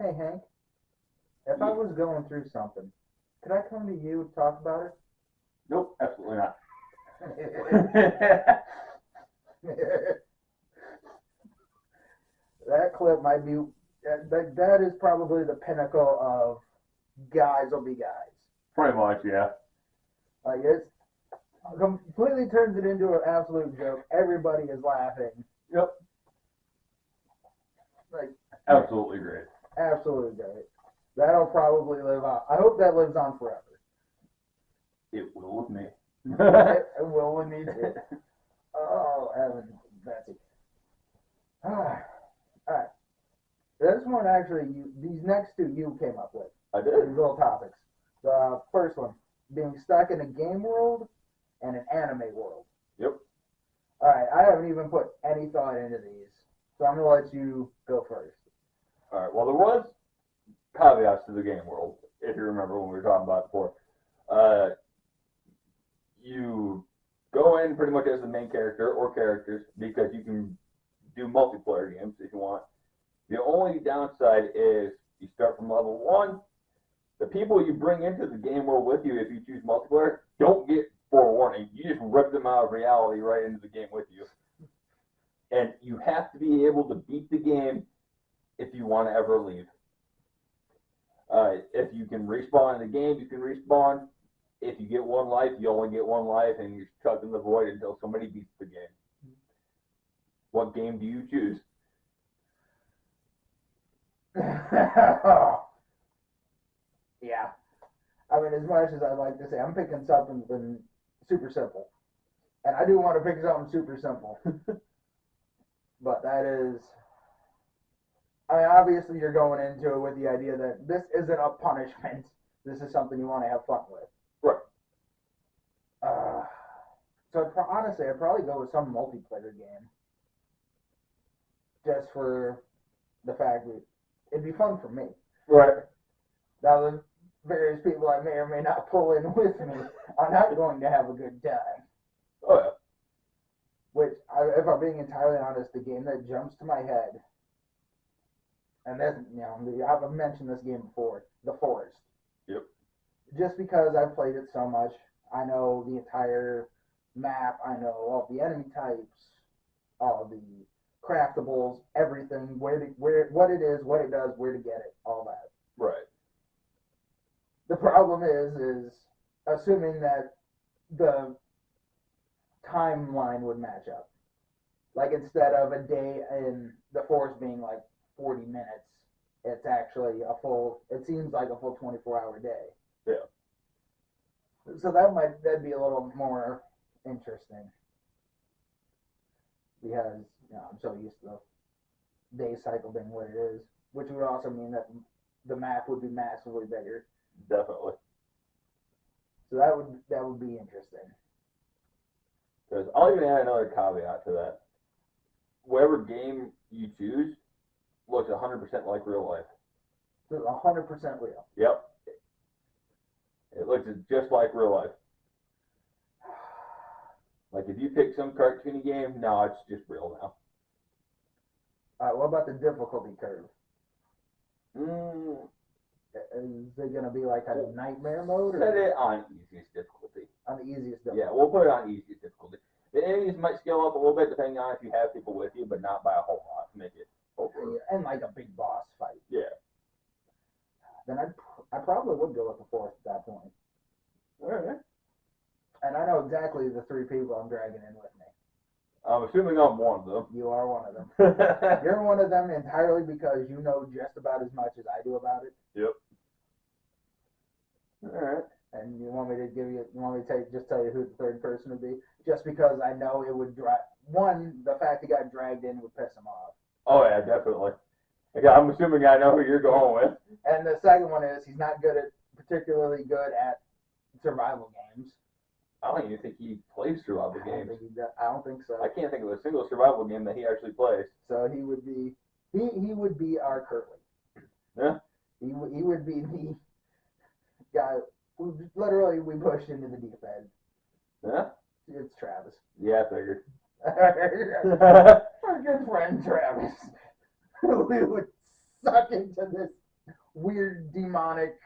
Hey, Hank, if I was going through something, could I come to you to talk about Nope, absolutely not. it? That clip might be, that is probably the pinnacle of guys will be guys. Pretty much, yeah. Like, it's completely turns it into an absolute joke. Everybody is laughing. Yep. Like, Absolutely great. absolutely great. That'll probably live on. I hope that lives on forever. It will with me. It will with me too. Oh, Evan, Betsy. Alright. This one actually, these next two you came up with. I These did. little topics. The first one, being stuck in a game world and an anime world. Yep. Alright, I haven't even put any thought into these, so I'm going to let you go first. All right. Well, there was caveats to the game world, if you remember when we were talking about it before. You go in pretty much as the main character or characters because you can do multiplayer games if you want. The only downside is you start from level 1. The people you bring into the game world with you, if you choose multiplayer, don't get forewarning. You just rip them out of reality right into the game with you. And you have to be able to beat the game if you want to ever leave. If you can respawn in the game, you can respawn. If you get one life, you only get one life, and you're stuck in the void until somebody beats the game. What game do you choose? Yeah. I mean, as much as I'd like to say, I'm picking something super simple. And I do want to pick something super simple. But that is, I mean, obviously you're going into it with the idea that this isn't a punishment. This is something you want to have fun with. Right. So honestly, I'd probably go with some multiplayer game. Just for the fact that it'd be fun for me. Right. Now, the various people I may or may not pull in with me are not going to have a good time. Oh, yeah. Which, if I'm being entirely honest, the game that jumps to my head, and that's, I've mentioned this game before, The Forest. Yep. Just because I've played it so much, I know the entire map, I know all the enemy types, all the craftables, everything, what it is, what it does, where to get it, all that. Right. The problem is assuming that the timeline would match up. Like, instead of a day in the forest being like 40 minutes, it's actually it seems like a full 24-hour day. Yeah. So that'd be a little more interesting. Because, I'm so used to the day cycle being what it is, which would also mean that the map would be massively bigger. Definitely. So that would be interesting. Because I'll even add another caveat to that. Whatever game you choose looks 100% like real life. So 100% real. Yep. It looks just like real life. Like if you pick some cartoony game, no, it's just real now. Alright, what about the difficulty curve? Mm, Is it going to be like a nightmare mode? Set it on easiest difficulty. On the easiest difficulty? Yeah, we'll put it on easiest difficulty. The enemies might scale up a little bit depending on if you have people with you, but not by a whole lot to make it over. And like a big boss fight. Yeah. Then I probably would go with the forest at that point. Alright. And I know exactly the 3 people I'm dragging in with me. I'm assuming I'm one of them. You are one of them. You're one of them entirely because you know just about as much as I do about it. Yep. Alright. And you want me to tell you who the third person would be? Just because I know it would the fact he got dragged in would piss him off. Oh yeah, definitely. Okay, I'm assuming I know who you're going with. And the second one is he's not particularly good at survival games. I don't even think he plays survival games. I don't think so. I can't think of a single survival game that he actually plays. So he would be our Curly. Yeah. He would be the guy who literally we pushed into the deep end. Yeah? It's Travis. Yeah, I figured. Our good friend Travis. We would suck into this weird, demonic,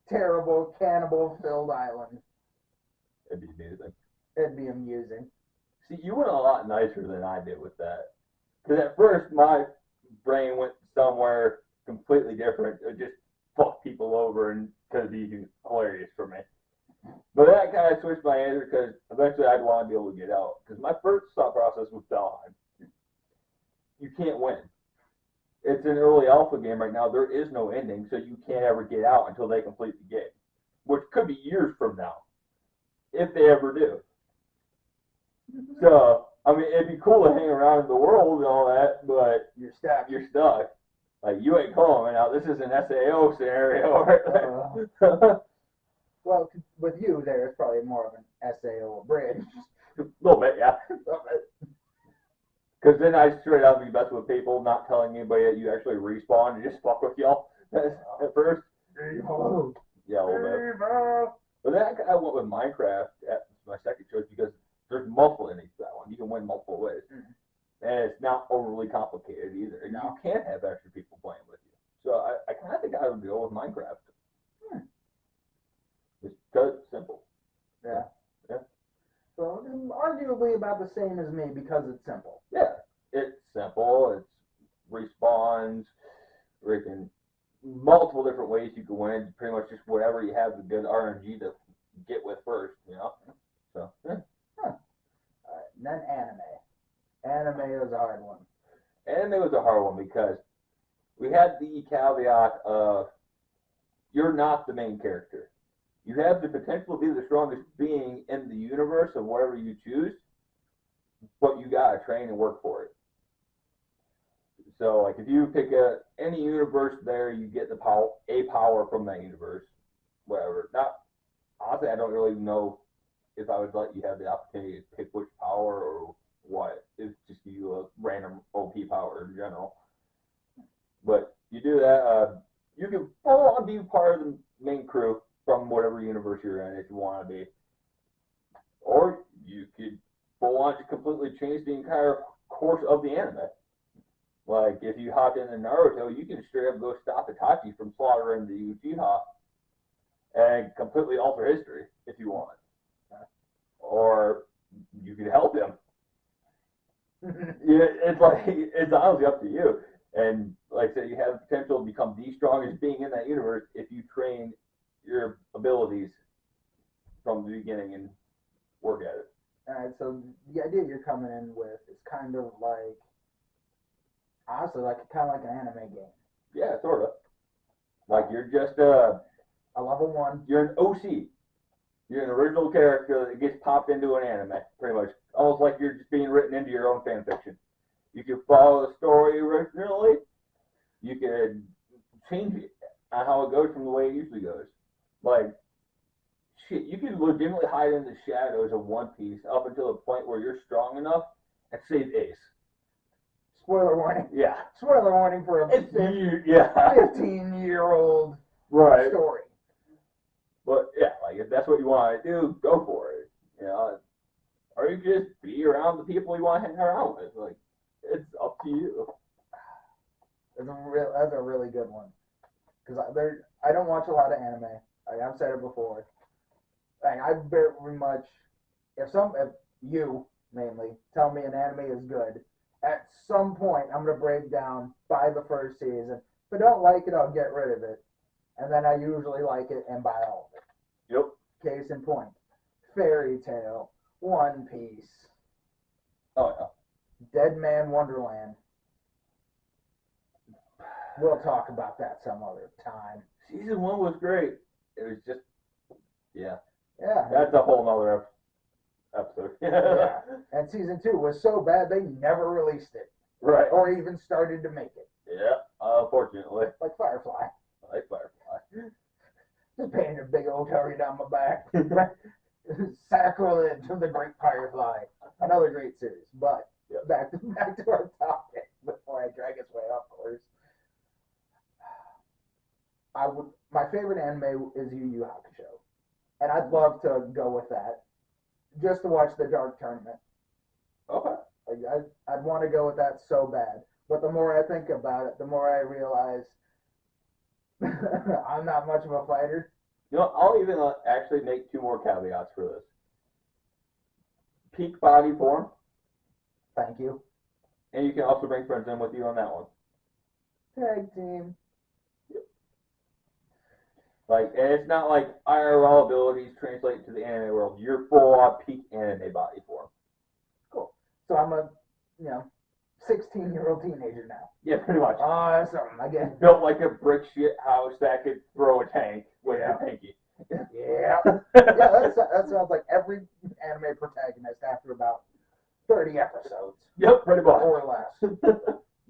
terrible, cannibal-filled island. It'd be amazing. It'd be amusing. See, you went a lot nicer than I did with that. Because at first, my brain went somewhere completely different. It just fuck people over and could be hilarious for me. But that kind of switched my answer because eventually I'd want to be able to get out. Because my first thought process was Dawn. You can't win. It's an early alpha game right now. There is no ending, so you can't ever get out until they complete the game, which could be years from now, if they ever do. So, I mean, it'd be cool to hang around in the world and all that, but You're stuck. you're stuck. Like, you ain't coming out. This is an SAO scenario, right? Well, with you, there, it's probably more of an SAO bridge. A little bit, yeah. Because then I straight up be messing with people, not telling anybody that you actually respawn and just fuck with y'all at first. Yeah, a little bit. But then I went with Minecraft at my second choice because there's multiple endings to that one. You can win multiple ways. And it's not overly complicated either. And you can have extra people playing with you. So I kind of think I would go with Minecraft. It's because it's simple. Yeah. Yeah. So, arguably about the same as me because it's simple. Yeah. It's simple. It's respawns. Freaking multiple different ways you can win. Pretty much just whatever you have the good RNG to get with first, you know? So, yeah. Alright, and then anime. Anime was a hard one. Anime was a hard one because we had the caveat of you're not the main character. You have the potential to be the strongest being in the universe of whatever you choose, but you gotta train and work for it. So, like, if you pick any universe there, you get a power from that universe, whatever. Not honestly, I don't really know if I would let you have the opportunity to pick which power or what. It's just give you a random OP power in general. But you do that, you can full on be part of the main crew from whatever universe you're in if you want to be. Or you could full on just completely change the entire course of the anime. Like, if you hop into Naruto, you can straight up go stop Itachi from slaughtering the Uchiha and completely alter history if you want. Or you could help him. Yeah, it's honestly up to you. And like I said, you have the potential to become the strongest being in that universe if you train your abilities from the beginning and work at it. Alright, so the idea you're coming in with is kind of like, honestly, kind of like an anime game. Yeah, sort of. Like you're just a level 1. You're an OC. You're an original character that gets popped into an anime, pretty much. Almost like you're just being written into your own fan fiction. You can follow the story originally. You can change it on how it goes from the way it usually goes. Like, shit, you can legitimately hide in the shadows of One Piece up until the point where you're strong enough and save Ace. Spoiler warning. Yeah. Spoiler warning for a 15-year-old right. story. But yeah, like if that's what you want to do, go for it. You know, or you just be around the people you want to hang around with. Like, it's up to you. That's a really good one. Because I don't watch a lot of anime. I've said it before. Like, I very much, if you mainly tell me an anime is good, at some point I'm gonna break down by the first season. If I don't like it, I'll get rid of it, and then I usually like it and buy all of it. Yep. Case in point, Fairy Tail, One Piece. Oh yeah. Dead Man Wonderland. We'll talk about that some other time. Season 1 was great. It was just, yeah. Yeah. That's a whole nother episode. Yeah. And season 2 was so bad they never released it. Right. Or even started to make it. Yeah, unfortunately. Like Firefly. I like Firefly. Just painted a big old target on my back. Sacrilege of the Great Firefly. Another great series. But yep. back to our topic before I drag us way off course. My favorite anime is Yu Yu Hakusho. And I'd love to go with that. Just to watch the Dark Tournament. Okay. I'd want to go with that so bad. But the more I think about it, the more I realize I'm not much of a fighter. You know, I'll even actually make 2 more caveats for this. Peak body form, Thank you. and you can also bring friends in with you on that one. Tag team. Like, and it's not like IRL abilities translate to the anime world. You're full on peak anime body form. Cool. So I'm a, 16-year-old teenager now. Yeah, pretty much. Awesome. I get Built like a brick shit house that could throw a tank with Yeah. your pinky. Yeah. That sounds like every anime protagonist after about 30 episodes. Yep, pretty much. Or less.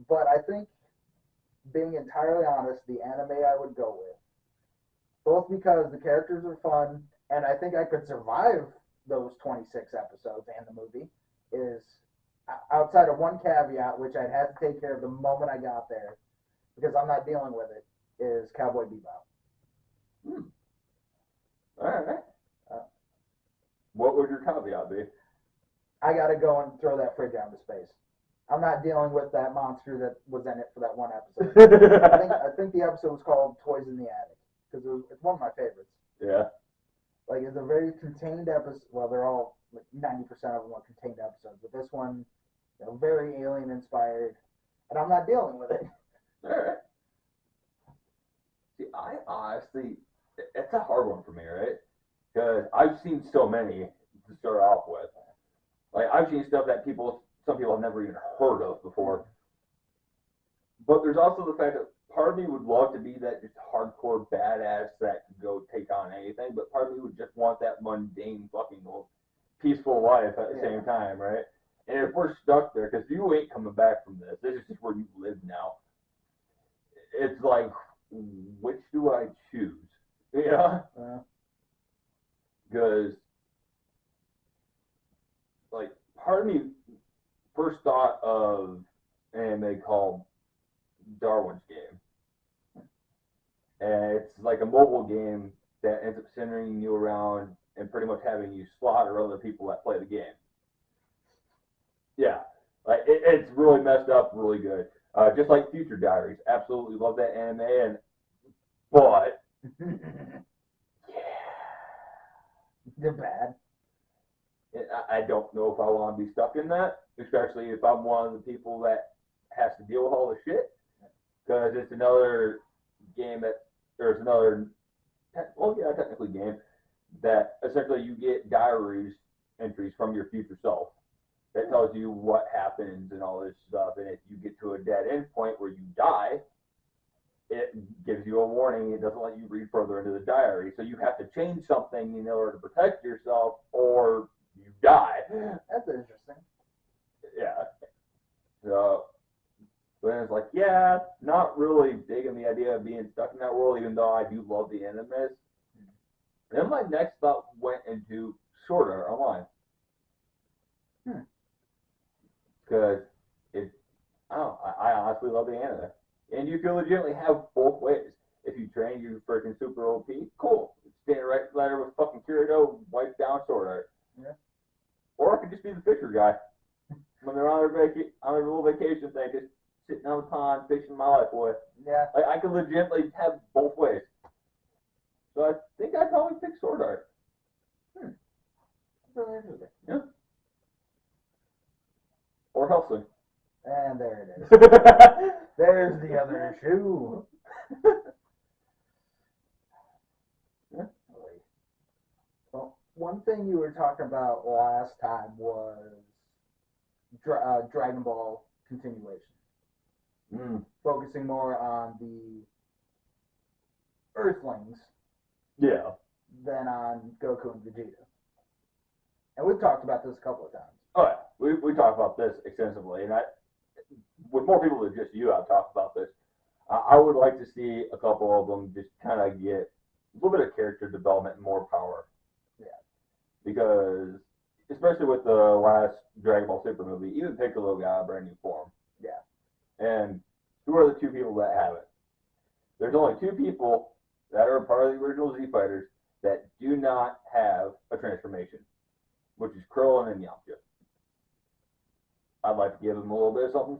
But I think, being entirely honest, the anime I would go with, both because the characters are fun, and I think I could survive those 26 episodes and the movie, is outside of one caveat, which I'd have to take care of the moment I got there, because I'm not dealing with it, is Cowboy Bebop. Alright. What would your caveat be? I gotta go and throw that fridge out into space. I'm not dealing with that monster that was in it for that one episode. I think the episode was called Toys in the Attic, because it's one of my favorites. Yeah. Like, it's a very contained episode. Well, they're all, like, 90% of them are contained episodes, but this one, very alien inspired, and I'm not dealing with it. Alright. See, I honestly, it's a hard one for me, right? Because I've seen so many to start off with. Like, I've seen stuff that some people have never even heard of before. But there's also the fact that part of me would love to be that just hardcore badass that could go take on anything, but part of me would just want that mundane fucking peaceful life at the same time, right? And if we're stuck there, because you ain't coming back from this, this is just where you live now. It's like, which do I choose? Yeah. Because, like, part of me first thought of anime called Darwin's Game. And it's like a mobile game that ends up centering you around and pretty much having you slaughter other people that play the game. Yeah. Like, it's really messed up, really good. Just like Future Diaries. Absolutely love that anime, but They're bad. I don't know if I want to be stuck in that, especially if I'm one of the people that has to deal with all the shit. Because it's another game technically game, that essentially you get diaries entries from your future self that tells you what happens and all this stuff. And if you get to a dead end point where you die, it gives you a warning. It doesn't let you read further into the diary. So you have to change something in order to protect yourself, or you die. That's interesting. Yeah. So, but it's like, yeah, not really digging the idea of being stuck in that world, even though I do love the animes. Then my next thought went into Sword Art Online. Because I honestly love the anime. And you can legitimately have both ways. If you train, you're freaking super OP, cool. Stand right ladder with fucking Kirito, wipe down Sword Art. Yeah. Or I could just be the fisher guy. When they're on their little vacation thing, just sitting on the pond, fishing my life away. Yeah. Like, I could legitimately have both ways. So I think I'd probably pick Sword Art. That's really interesting. Yeah. Or Hellsing. And there it is. There's the other shoe. Yeah. Well, one thing you were talking about last time was Dragon Ball continuation. Focusing more on the Earthlings than on Goku and Vegeta. And we've talked about this a couple of times. Oh yeah, we talked about this extensively, and with more people than just you, I've talked about this. I would like to see a couple of them just kind of get a little bit of character development and more power. Yeah. Because, especially with the last Dragon Ball Super movie, even Piccolo got a brand new form. Yeah. And who are the 2 people that have it? There's only 2 people that are part of the original Z Fighters that do not have a transformation, which is Krillin and Yamcha. I'd like to give them a little bit of something.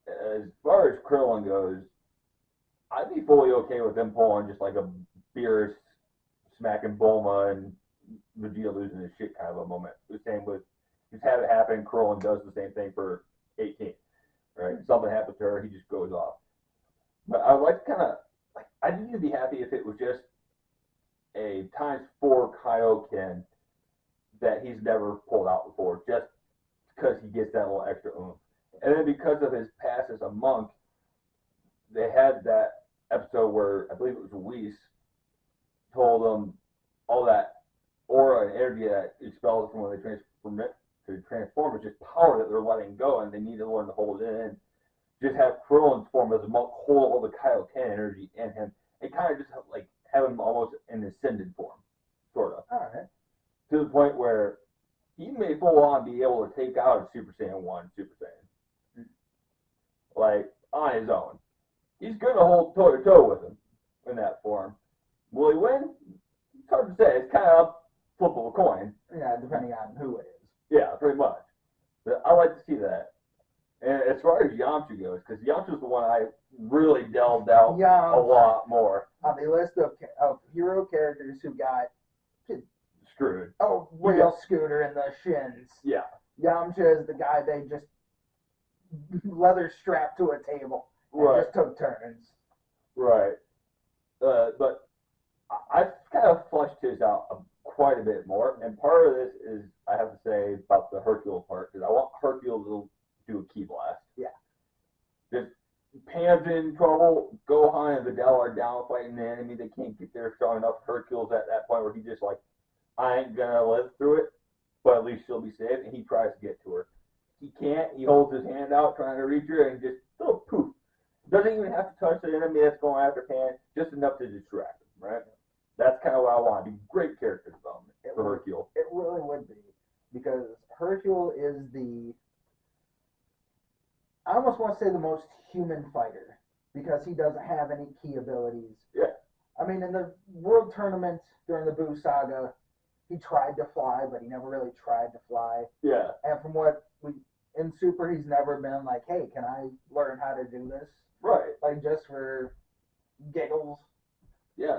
As far as Krillin Krillin goes, I'd be fully okay with them pulling just like a Beerus smacking Bulma and Vegeta losing his shit kind of a moment. The same with just have it happen. Krillin does the same thing for 18, right? Something happens to her, he just goes off. But I would like to kind of like I'd even be happy if it was just a ×4 Kaioken that he's never pulled out before, just because he gets that little extra oomph. And then because of his past as a monk, they had that episode where I believe it was Whis told them all that aura and energy that expels from when they transform is just power that they're letting go, and they need to learn to hold it in. Just have Krillin's form as a monk hold all the Kaioken energy in him, and kind of just have him almost in ascended form, sort of. All right. To the point where he may full on be able to take out a Super Saiyan 1 Super Saiyan. Like, on his own. He's going to hold toe to toe with him in that form. Will he win? It's hard to say. It's kind of a flip of a coin. Yeah, depending on who it is. Yeah, pretty much. But I like to see that. And as far as Yamcha goes, because Yamcha's the one I really delved out a lot more. On the list of hero characters who got screwed. Oh, rail scooter in the shins. Yeah. Yamcha is the guy they just leather strapped to a table and just took turns. Right. But I've kind of fleshed his out quite a bit more, and part of this is I have to say about the Hercule part, because I want Hercule to do a key blast. Yeah. Just Pan's in trouble, Gohan and Videl are down fighting the enemy, they can't get there strong enough. Hercule's at that point where he just I ain't gonna live through it, but at least she'll be safe, and he tries to get to her. He can't, he holds his hand out trying to reach her, and just, poof. Doesn't even have to touch the enemy that's going after Pan, just enough to distract him, right? That's kind of what I want. It'd be great character development for Hercule. It really would be, because Hercule is I almost want to say the most human fighter, because he doesn't have any key abilities. Yeah. I mean, in the World Tournament during the Buu Saga, he tried to fly, but he never really tried to fly. Yeah. And from what in Super, he's never been like, hey, can I learn how to do this? Right. Like, just for giggles. Yeah.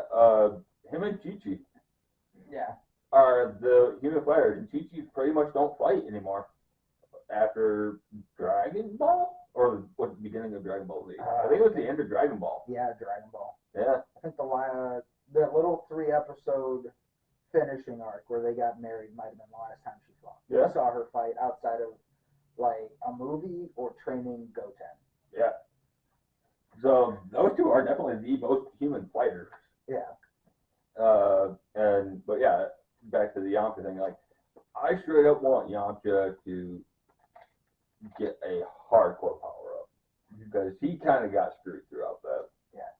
Him and Chi-Chi. Yeah. Are the human fighters, and Chi-Chi pretty much don't fight anymore. After Dragon Ball? Or the beginning of Dragon Ball Z? I think it was the end of Dragon Ball. Yeah, Dragon Ball. Yeah. I think the little 3-episode finishing arc where they got married might have been the last time she fought. Yeah. I saw her fight outside of a movie or training Goten. Yeah. So those two are definitely the most human fighters. Yeah. But yeah, back to the Yamcha thing. I straight up want Yamcha to get a hardcore power up, because he kind of got screwed throughout that. Yeah.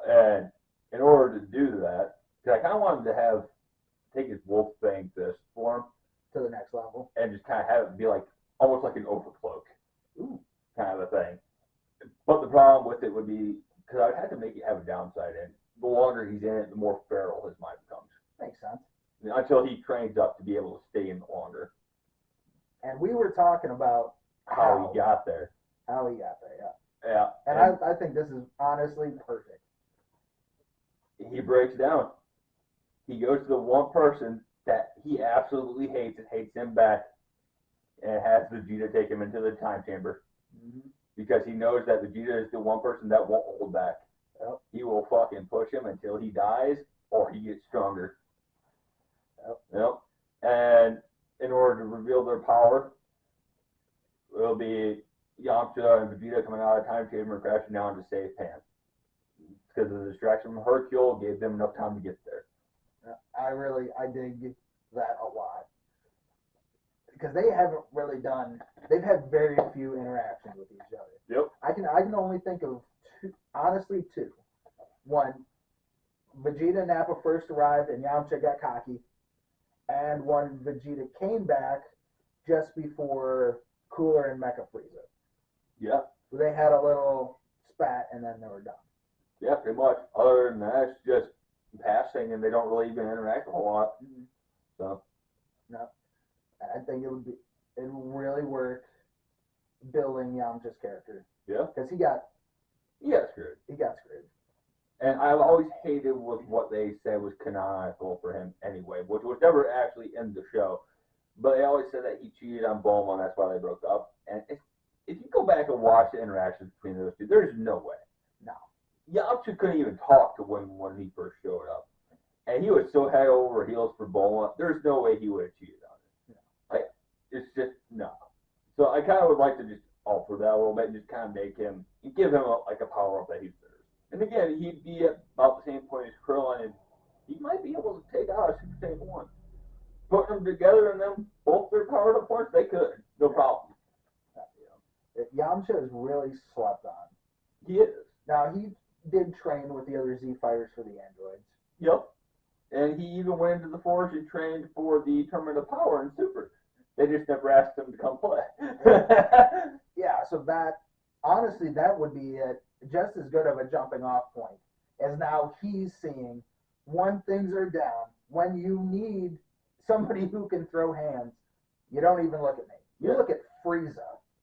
And in order to do that, because I kind of want him to take his Wolf Fang fist form to the next level, and just kind of have it be almost like an overcloak. Ooh. Kind of a thing. But the problem with it would be, because I'd have to make it have a downside, and the longer he's in it, the more feral his mind becomes. Makes sense. Until he trains up to be able to stay in longer. And we were talking about how he got there. How he got there, yeah. Yeah. And I think this is honestly perfect. He breaks down. He goes to the one person that he absolutely hates and hates him back, and has Vegeta take him into the time chamber. Mm-hmm. Because he knows that Vegeta is the one person that won't hold back. Yep. He will fucking push him until he dies or he gets stronger. Yep. And in order to reveal their power, it'll be Yamcha and Vegeta coming out of time chamber and crashing down to save Pan. Because of the distraction from Hercule gave them enough time to get there. I dig that a lot. Because they haven't really they've had very few interactions with each other. Yep. I can only think of two. One, Vegeta and Nappa first arrived and Yamcha got cocky. And when Vegeta came back just before Cooler and Mecha Frieza. Yeah. So they had a little spat and then they were done. Yeah, pretty much. Other than that, it's just passing and they don't really even interact a whole lot. Mm-hmm. So. No. I think it would really work building Yamcha's character. Yeah. Because he got He got screwed. He got screwed. And I've always hated with what they said was canonical for him anyway, which was never actually in the show. But they always said that he cheated on Bulma, and that's why they broke up. And if you go back and watch the interactions between those two, there's no way. No. Yamcha couldn't even talk to when he first showed up. And he was so head over heels for Bulma, there's no way he would have cheated on it. No. Like, it's just, no. So I kind of would like to just alter that a little bit and just kind of make him, give him a power up that he deserves. And again, he'd be at about the same point as Krillin, and he might be able to take out a Super Saiyan 1. Putting them together and them both their powered up parts, they could. No problem. Yamcha is really slept on. He is. Now, he did train with the other Z fighters for the androids. Yep. And he even went into the Forge and trained for the Tournament of Power in Super. They just never asked him to come play. Yeah, so that, honestly, that would be just as good of a jumping off point as now he's seeing when things are down, when you need somebody who can throw hands, you don't even look at me. You look at Frieza.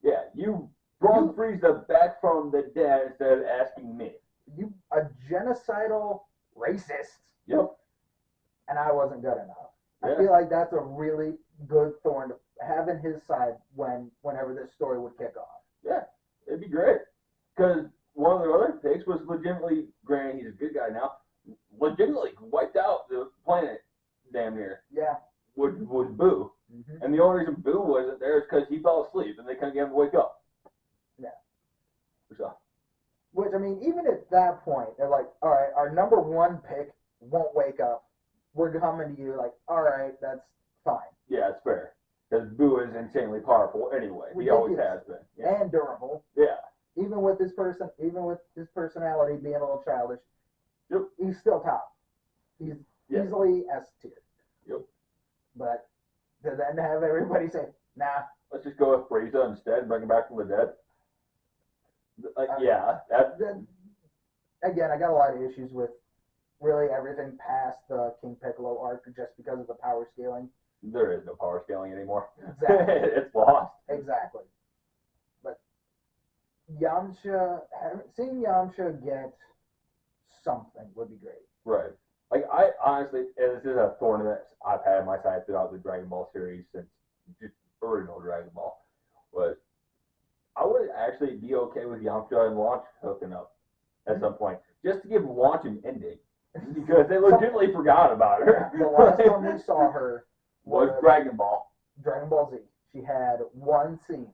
Yeah, you brought Frieza back from the dead instead of asking me. You a genocidal racist. Yep. And I wasn't good enough. Yeah. I feel like that's a really good thorn to have in his side whenever this story would kick off. Yeah, it'd be great. Because one of the other picks was legitimately, granted he's a good guy now, legitimately wiped out the planet damn near. Yeah. Was Boo. Mm-hmm. And the only reason Boo wasn't there is because he fell asleep and they couldn't get him to wake up. Yeah. So. Which, I mean, even at that point, they're like, all right, our number one pick won't wake up. We're coming to you like, all right, that's fine. Yeah, it's fair. Because Boo is insanely powerful anyway. He always has been. Yeah. And durable. Yeah. Even with his personality being a little childish, yep. He's still top. He's easily S tier. Yep. But to then have everybody say, nah. Let's just go with Frieza instead and bring him back from the dead. Yeah. Again, I got a lot of issues with really everything past the King Piccolo arc just because of the power scaling. There is no power scaling anymore. Exactly. It's lost. Exactly. But Yamcha, seeing Yamcha get something would be great. Right. Like, I honestly, and this is a thorn that I've had on my side throughout the Dragon Ball series since just original Dragon Ball, was I would actually be okay with Yamcha and Launch hooking up at some point, just to give Launch an ending, because they legitimately forgot about her. The last time we saw her was Dragon Ball. Dragon Ball Z. She had one scene,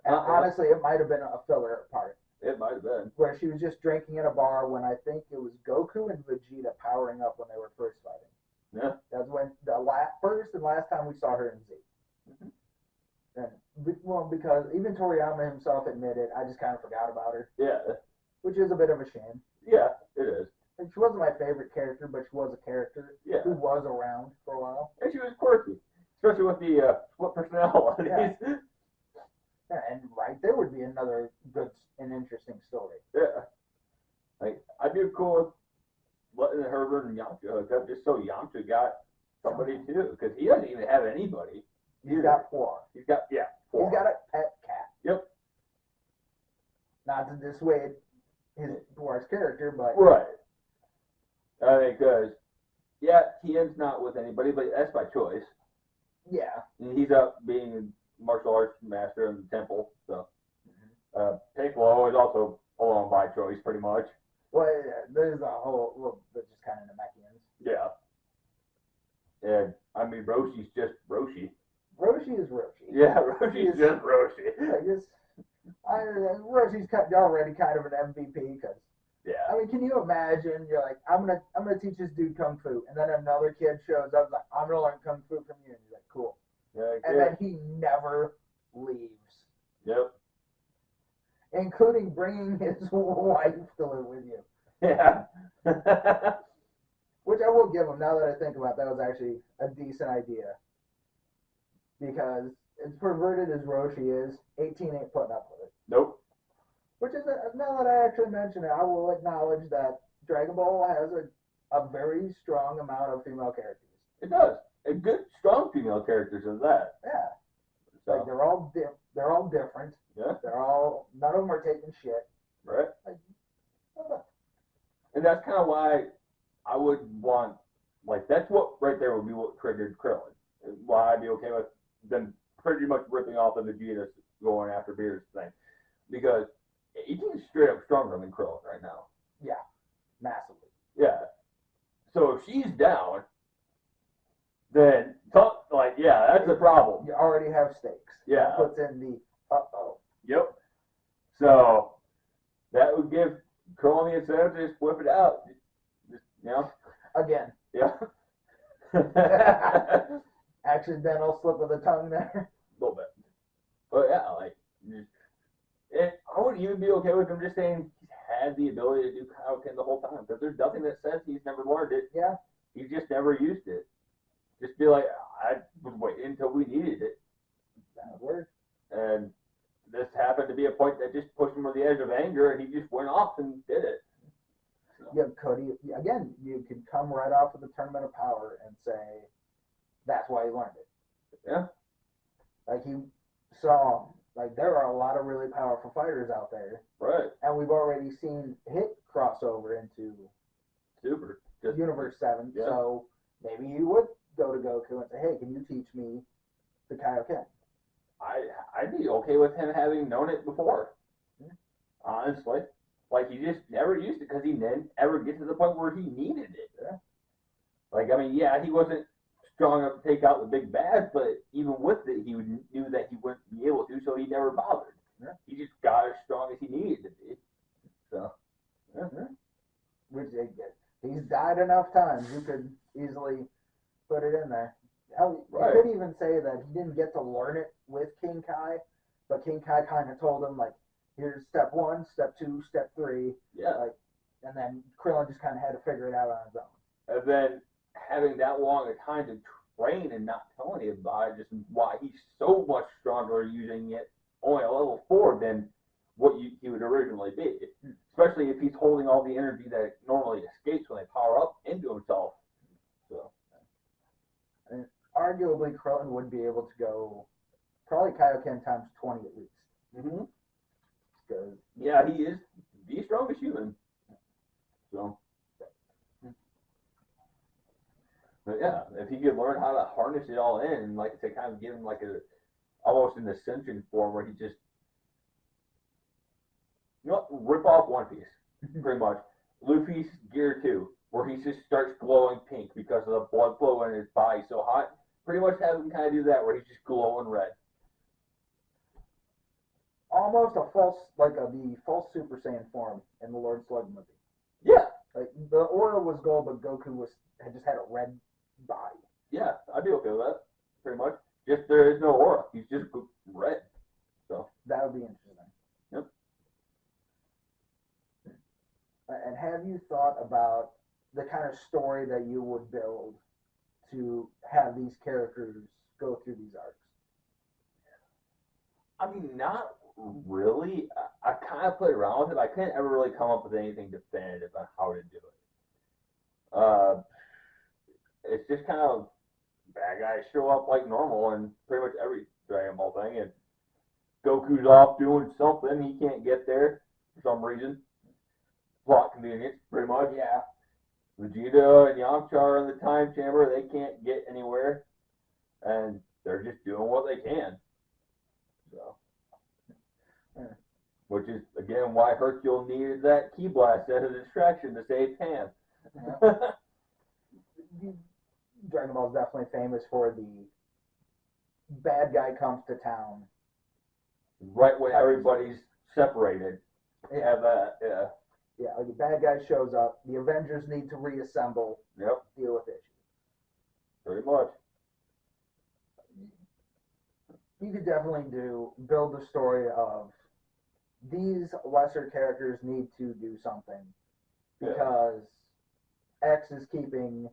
and honestly, it might have been a filler part. It might have been. Where she was just drinking in a bar when I think it was Goku and Vegeta powering up when they were first fighting. Yeah. That's when the first and last time we saw her in Z. Mm-hmm. And, well, because even Toriyama himself admitted, I just kind of forgot about her. Yeah. Which is a bit of a shame. Yeah, it is. And she wasn't my favorite character, but she was a character who was around for a while. And she was quirky, especially with the split personalities. Yeah. Yeah, and right there would be another good and interesting story. Yeah. Like, I'd be cool with letting Herbert and Yamcha hook up just so Yamcha got somebody too, because he doesn't even have anybody. He's got four. He's got, four. He's got a pet cat. Yep. Not to dissuade his Dwarf's character, but... Right. I mean, because, Tien's not with anybody, but that's by choice. Yeah. And he's up being martial arts master in the temple, so Piccolo is also alone by choice, pretty much. Well, there's a whole, that's just kind of Namekians. Yeah. And, I mean, Roshi's just Roshi. Roshi is Roshi. Yeah, Roshi's just Roshi. Roshi's already kind of an MVP, because, I mean, can you imagine, you're like, I'm gonna teach this dude Kung Fu, and then another kid shows up, like, I'm gonna learn Kung Fu from you, and you're like, cool. Yeah, and then he never leaves. Yep. Including bringing his wife to live with you. Yeah. Which I will give him, now that I think about it, that was actually a decent idea. Because as perverted as Roshi is, 18 ain't putting up with it. Nope. Which is, now that I actually mention it, I will acknowledge that Dragon Ball has a very strong amount of female characters. It does. A good, strong female characters is that. Yeah. So. Like, they're all different. Yeah. None of them are taking shit. Right. Like, that's kind of why I would want, like, that's what right there would be what triggered Krillin. Why I'd be okay with them pretty much ripping off the Vegeta going after Beerus thing. Because he's straight up stronger than Krillin right now. Yeah, massively. Yeah. So if she's down, then, like, yeah, that's a problem. You already have stakes. Yeah. That puts in the uh-oh. Yep. So that would give Krillin the incentive to just whip it out. Just, you know? Again. Yeah. Accidental slip of the tongue there. A little bit. But yeah, like, and I would even be okay with him just saying he's had the ability to do Kaioken the whole time. Because there's nothing that says he's never learned it. Yeah. He's just never used it. Just be like, I was waiting until we needed it. That would work. And this happened to be a point that just pushed him to the edge of anger, and he just went off and did it. So. Yeah, Cody, again, you could come right off of the Tournament of Power and say, that's why he learned it. Yeah. Like, he saw, like, there are a lot of really powerful fighters out there. Right. And we've already seen Hit crossover into Super. Universe 7, yeah. So maybe he would go to Goku and say, hey, can you teach me the Kaioken? I'd be okay with him having known it before. Yeah. Honestly. Like, he just never used it because he didn't ever get to the point where he needed it. Yeah. Like, I mean, yeah, he wasn't strong enough to take out the big bad, but even with it, he knew that he wouldn't be able to, so he never bothered. Yeah. He just got as strong as he needed to be. So, yeah. Which, he's died enough times, you could easily put it in there. Hell, Right. You could even say that he didn't get to learn it with King Kai, but King Kai kind of told him, like, here's step 1, step 2, step 3. Yeah. Like, and then Krillin just kind of had to figure it out on his own. And then having that long a time to train and not tell anybody about it, just why he's so much stronger using it only at level 4 than what he would originally be. Especially if he's holding all the energy that normally escapes when they power up into himself. So, and arguably, Krillin would be able to go probably Kaioken times 20 at least. mm-hmm. Because yeah, he is the strongest human. So, but yeah, if he could learn how to harness it all in, and like I said, kind of give him like almost an ascension form where he just, rip off One Piece, pretty much. Luffy's Gear 2, where he just starts glowing pink because of the blood flow in his body so hot. Pretty much have him kind of do that, where he's just glowing red. almost the false Super Saiyan form in the Lord Slug movie. Yeah. Like, the aura was gold, but Goku had just had a red body. Yeah, I'd be okay with that, pretty much. Just there is no aura. He's just red. So that would be interesting. Yep. And have you thought about the kind of story that you would build to have these characters go through these arcs? I mean, not really. I kind of played around with it. I couldn't ever really come up with anything definitive on how to do it. It's just kind of bad guys show up like normal in pretty much every Dragon Ball thing, and Goku's off doing something. He can't get there for some reason. Plot convenience, pretty much. Yeah. Vegeta and Yamcha are in the time chamber. They can't get anywhere, and they're just doing what they can. So, which is again why Hercule needed that Ki Blast as a distraction to save Pan. Yeah. Dragon Ball is definitely famous for the bad guy comes to town. Right when everybody's separated. Yeah. Yeah. Yeah, like the bad guy shows up, the Avengers need to reassemble, Yep. deal with issues. Pretty much. You could definitely build the story of these lesser characters need to do something because X is keeping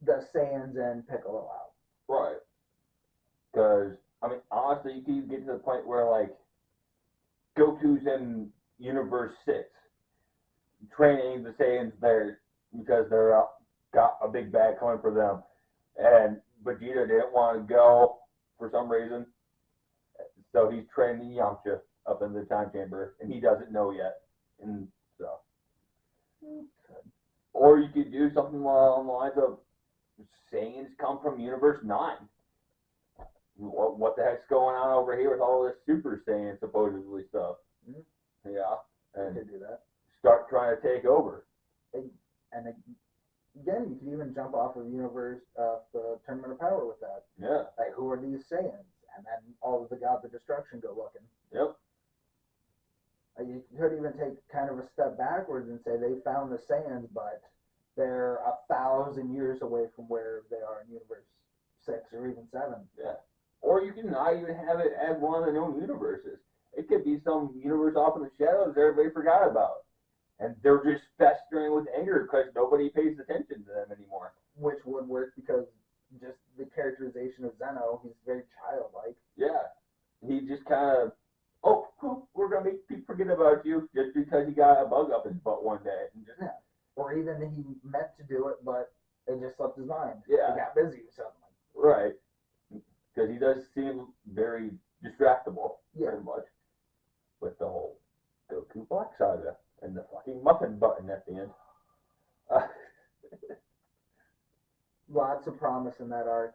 the Saiyans and Piccolo out. Right. Because, I mean, honestly, you can get to the point where, like, Goku's in Universe 6, training the Saiyans there because they're got a big bag coming for them. And Vegeta didn't want to go for some reason. So he's training Yamcha up in the time chamber, and he doesn't know yet. And so, Or you could do something along the lines of Saiyans come from Universe 9. What the heck's going on over here with all this Super Saiyan supposedly stuff? Mm-hmm. Yeah. You And could do that. start trying to take over. And again, you could even jump off of universe the Tournament of Power with that. Yeah. Like, who are these Saiyans? And then all of the gods of destruction go looking. Yep. You could even take kind of a step backwards and say they found the Saiyans, but they're 1,000 years away from where they are in Universe 6 or even 7. Yeah. Or you can not even have it as one of the known universes. It could be some universe off in the shadows everybody forgot about. And they're just festering with anger because nobody pays attention to them anymore. Which would work because just the characterization of Zeno, he's very childlike. Yeah. He just kind of, oh, cool, we're going to make people forget about you just because he got a bug up his butt one day. And just, Yeah. Or even he meant to do it, but it just slipped his mind. Yeah. He got busy suddenly. Right. Because he does seem very distractible, pretty much, with the whole Goku Black Saga and the fucking muffin button at the end. Lots of promise in that arc.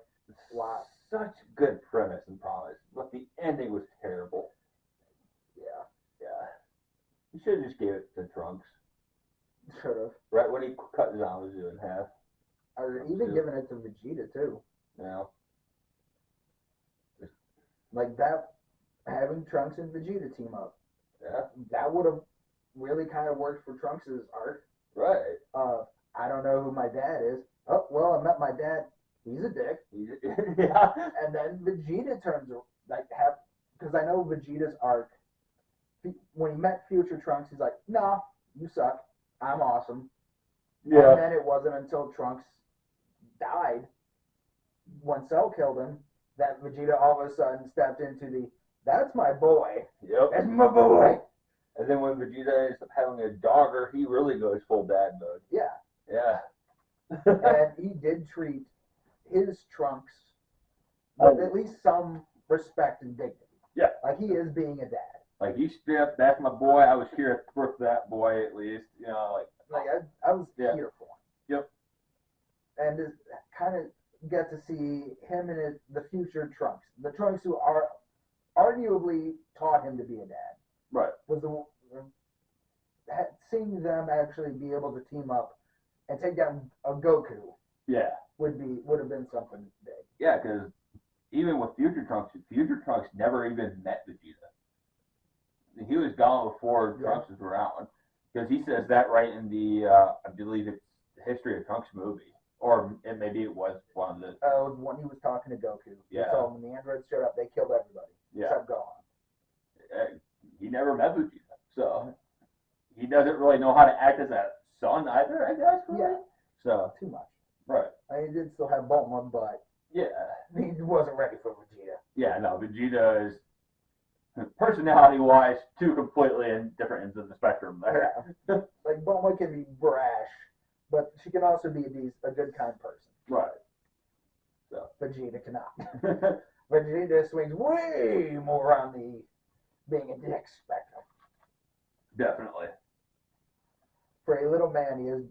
Lots. Such good premise and promise, but the ending was terrible. Yeah. Yeah. You should have just gave it to Trunks. Should have. Right when he cut Zamasu in half. Or even given it to Vegeta, too. Yeah. Like that, having Trunks and Vegeta team up. Yeah. That would have really kind of worked for Trunks' arc. Right. I don't know who my dad is. Oh, well, I met my dad. He's a dick. Yeah. And then Vegeta turns, because I know Vegeta's arc. When he met Future Trunks, he's like, nah, you suck. I'm awesome. Yeah. And then it wasn't until Trunks died, when Cell killed him, that Vegeta all of a sudden stepped into the, that's my boy. Yep. That's my boy. And then when Vegeta ends up having a daughter, he really goes full dad mode. Yeah. Yeah. And he did treat his Trunks with at least some respect and dignity. Yeah. Like he is being a dad. Like he stripped, that's my boy. I was here for that boy at least. You know, like I was here for him. Yep. And just kind of get to see him and the future Trunks, the Trunks who are arguably taught him to be a dad. Right. Was seeing them actually be able to team up and take down a Goku. Yeah. Would have been something big. Yeah, because even with Future Trunks never even met Vegeta. He was gone before Trunks was around. Because he says that right in the, I believe it's the History of Trunks movie. Or maybe it was one of the... When he was talking to Goku. Yeah. So when the androids showed up, they killed everybody. Yeah. Except Gohan. He never met Vegeta. So, he doesn't really know how to act as a son either, I guess, really. Yeah. So... Too much. Right. I mean, he did still have Bulma, but... Yeah. He wasn't ready for Vegeta. Yeah, no, Vegeta is... personality-wise, two completely different ends of the spectrum there. Yeah. Like, Bulma can be brash, but she can also be a good, kind person. Right. So. Vegeta cannot. Vegeta swings way more on the being a dick spectrum. Definitely. For a little man, he is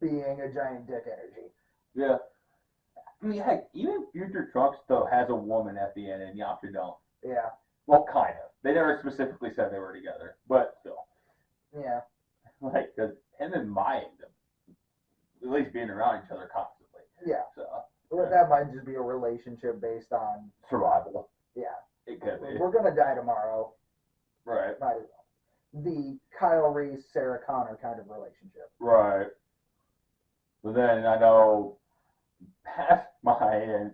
being a giant dick energy. Yeah. I mean, heck, even Future Trunks, though, has a woman at the end, and Yamcha don't. Yeah. Well, kind of. They never specifically said they were together, but still. Yeah. Like, because him and Mai end up at least being around each other constantly. Yeah. So. Well, that might just be a relationship based on survival. Yeah. It could be. We're gonna die tomorrow. Right. Might as well. The Kyle Reese, Sarah Connor kind of relationship. Right. But then I know past Mai and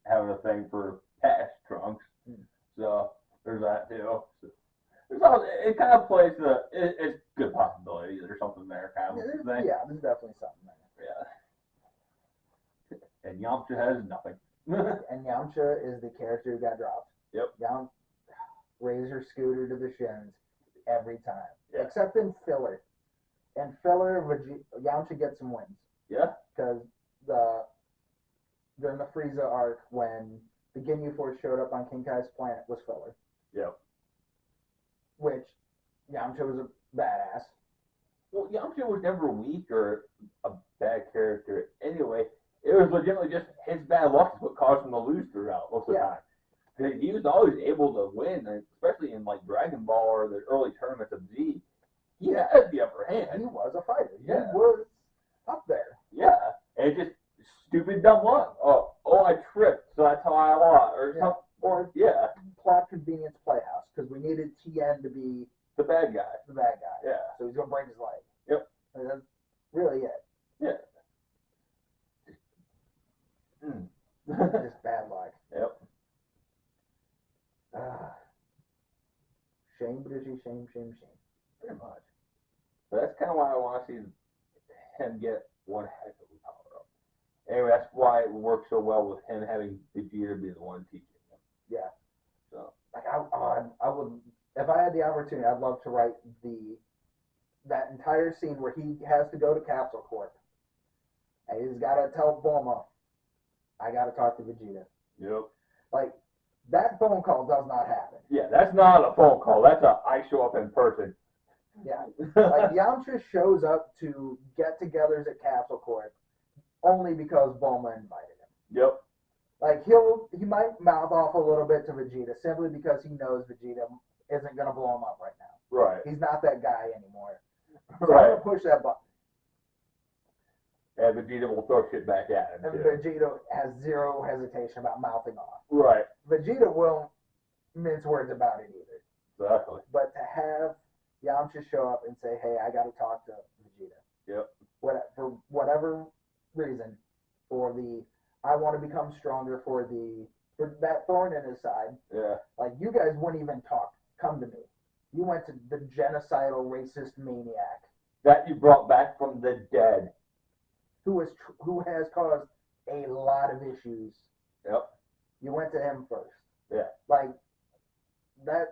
having a thing for past Trunks. So there's that too. So, it kind of plays it's good possibility there's something there kind of thing. Yeah, there's definitely something there. Yeah. And Yamcha has nothing. And Yamcha is the character who got dropped. Yep. Razor scooter to the shins every time. Yeah. Except in filler. In filler, Yamcha gets some wins. Yeah. Because during the Frieza arc, when the Ginyu Force showed up on King Kai's planet, was filler. Yep. Which Yamcha was a badass. Well, Yamcha was never weak or a bad character anyway. It was legitimately just his bad luck is what caused him to lose throughout most of the time. Because he was always able to win, and especially in like Dragon Ball or the early tournaments of Z. He had the upper hand. He was a fighter. Yeah. He was up there. Yeah, and it just stupid dumb luck. Oh, I tripped, so that's how I lost, or Yeah. or yeah, Plot convenience playhouse because we needed Tien to be the bad guy. the bad guy. Yeah. So he's gonna break his leg. Yep. And that's really it. Yeah. Just bad luck. Yep. Shame, Bridgie, shame. Pretty much. But that's kind of why I want to see him get one heck of a power up. Anyway, that's why it works so well with him having Vegeta be the one teaching him. Yeah. So. Like I would, if I had the opportunity, I'd love to write that entire scene where he has to go to Capsule Corp. And he's got to tell Bulma, I got to talk to Vegeta. Yep. Like, that phone call does not happen. Yeah, that's not a phone call. That's I show up in person. Yeah. Like, Yamcha shows up to get-togethers at Capsule Corp only because Bulma invited him. Yep. Like, he might mouth off a little bit to Vegeta simply because he knows Vegeta isn't going to blow him up right now. Right. He's not that guy anymore. So Right. I'm going to push that button. And Vegeta will throw shit back at him. And Too. Vegeta has zero hesitation about mouthing off. Right. Vegeta won't mince words about it either. Exactly. But to have Yamcha show up and say, hey, I got to talk to Vegeta. Yep. For whatever reason, for I want to become stronger, for that thorn in his side. Yeah. Like, you guys wouldn't even come to me. You went to the genocidal racist maniac. That you brought back from the dead. Who has caused a lot of issues. Yep. You went to him first. Yeah. That's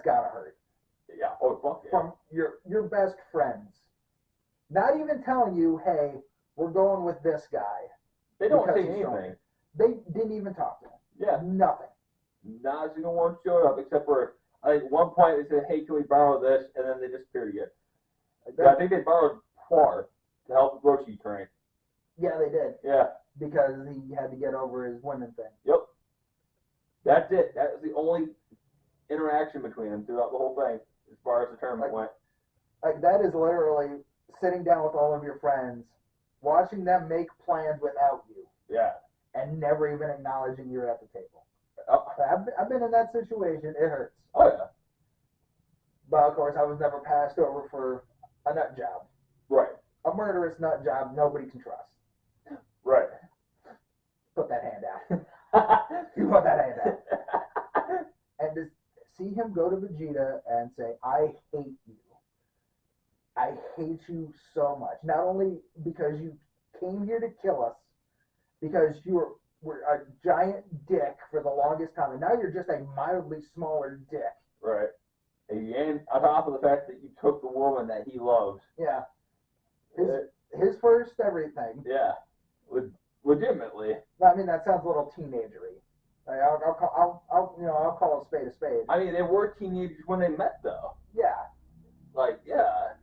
gotta hurt. Yeah. Oh, fuck yeah. From your best friends. Not even telling you, hey, we're going with this guy. They don't say he's anything. strong. They didn't even talk to him. Yeah. Nothing. Not a single one showed up except for, I think, one point they said, hey, can we borrow this? And then they disappeared again. I think they borrowed Quar to help the Roshi train. Yeah, they did. Yeah. Because he had to get over his women thing. Yep. That's it. That was the only interaction between them throughout the whole thing, as far as the tournament went. Like, that is literally sitting down with all of your friends, watching them make plans without you. Yeah. And never even acknowledging you're at the table. I've been in that situation. It hurts. Oh, yeah. But, of course, I was never passed over for a nut job. Right. A murderous nut job nobody can trust. Right. Put that hand out. You put that hand out. And to see him go to Vegeta and say, I hate you. I hate you so much. Not only because you came here to kill us, because you were a giant dick for the longest time, and now you're just a mildly smaller dick. Right. And on top of the fact that you took the woman that he loves. Yeah. His first everything. Yeah. Legitimately. I mean, that sounds a little teenagery. Like, I'll call a spade a spade. I mean, they were teenagers when they met, though. Yeah. Like, yeah.